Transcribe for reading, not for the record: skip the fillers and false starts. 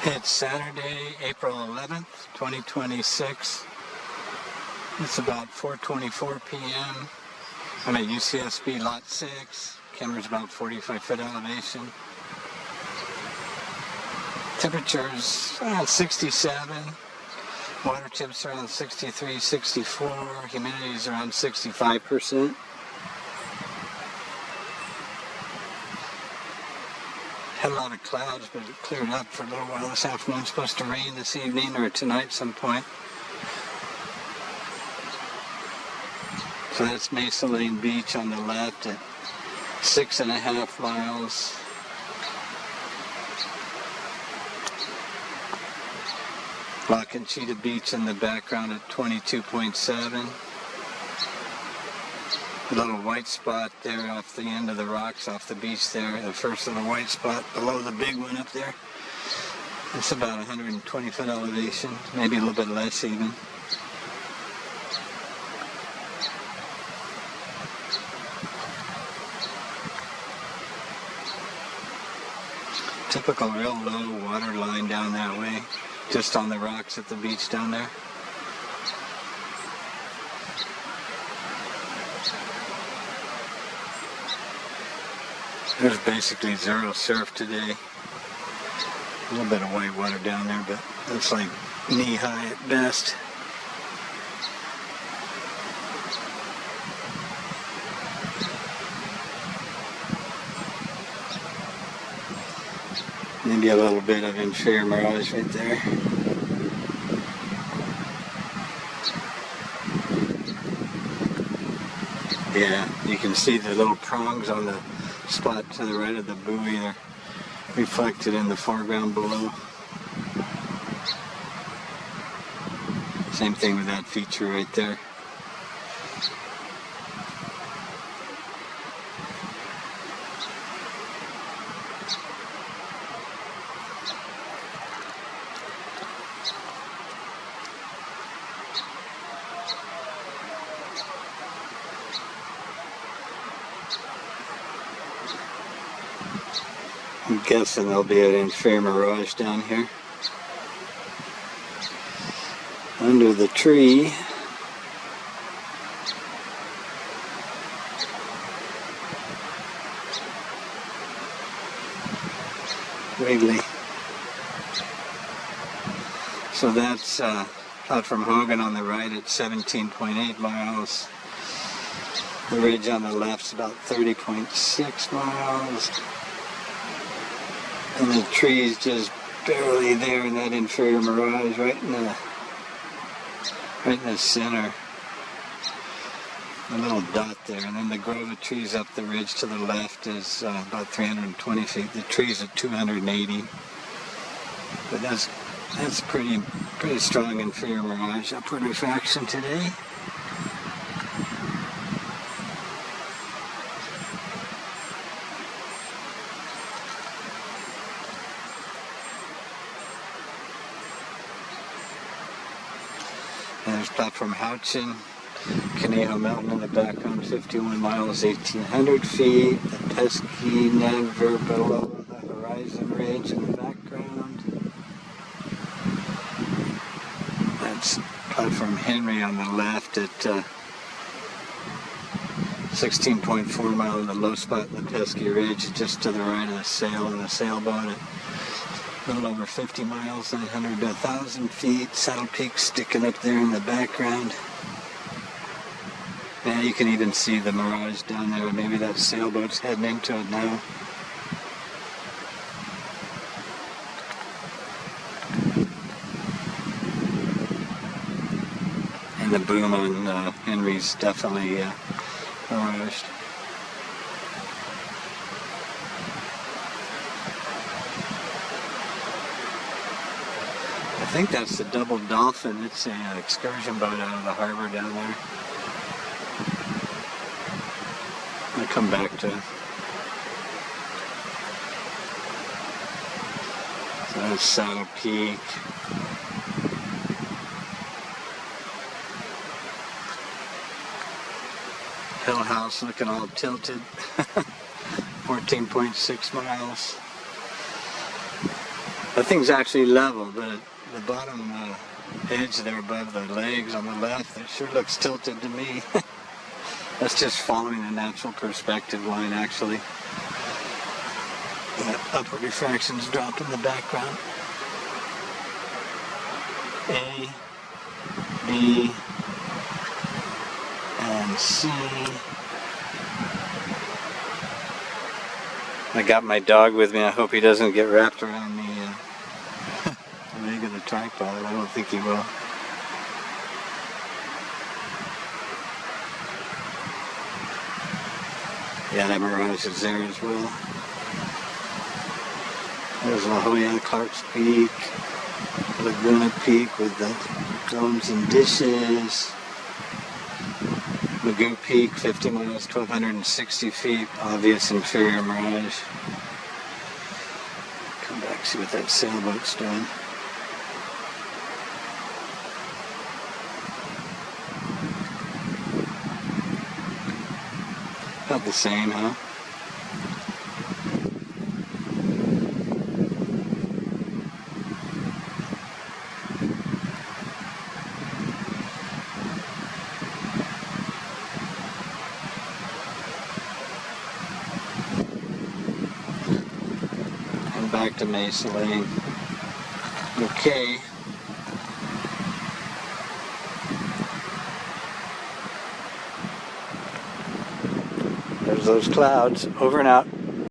It's Saturday, April 11th, 2026. It's about 4:24 p.m. I'm at UCSB Lot 6. Camera's about 45-foot elevation. Temperature's around 67. Water temps around 63, 64. Humidity's around 65%. Had a lot of clouds, but it cleared up for a little while this afternoon. It's supposed to rain this evening or tonight at some point. So that's Mesa Lane Beach on the left at 6.5 miles. La Conchita Beach in the background at 22.7. A little white spot there off the end of the rocks off the beach there, the first little white spot below the big one up there. It's about 120-foot elevation, maybe a little bit less even. Typical real low water line down that way, just on the rocks at the beach down there. There's basically zero surf today. A little bit of white water down there, but it's like knee-high at best. Maybe a little bit of inferior mirage right there. Yeah, you can see the little prongs on the spot to the right of the buoy there, reflected in the foreground below. Same thing with that feature right there. I'm guessing there'll be an inferior mirage down here. Under the tree. Wiggly. So that's out from Hogan on the right at 17.8 miles. The ridge on the left's about 30.6 miles. And the tree's just barely there in that inferior mirage, right in the center. A little dot there, and then the grove of trees up the ridge to the left is about 320 feet. The tree's at 280, but that's pretty strong inferior mirage. Upward refraction today. And there's platform Houchin, Conejo Mountain in the background, 51 miles, 1,800 feet. The pesky never below the horizon ridge in the background. That's platform Henry on the left at 16.4 miles, the low spot in the pesky ridge, just to the right of the sail and the sailboat at a little over 50 miles, 900 to 1,000 feet. Saddle Peak sticking up there in the background. Yeah, you can even see the mirage down there. Maybe that sailboat's heading into it now. And the boom on Henry's definitely miraged. I think that's the Double Dolphin. It's an excursion boat out of the harbor down there. I'll come back to it. So that's Saddle Peak. Hill House looking all tilted. 14.6 miles. That thing's actually level, but the bottom edge there above the legs on the left, it sure looks tilted to me. That's just following the natural perspective line, actually. That upward refractions drop in the background. A, B, and C. I got my dog with me. I hope he doesn't get wrapped around the leg of the tripod. I don't think he will. Yeah, that mirage is there as well. There's La Jolla, Clark's Peak, Laguna Peak with the domes and dishes. Magoo Peak, 50 miles, 1,260 feet, obvious inferior mirage. Come back, see what that sailboat's doing. About the same, huh? Back to Mesa Lane. Okay. There's those clouds. Over and out.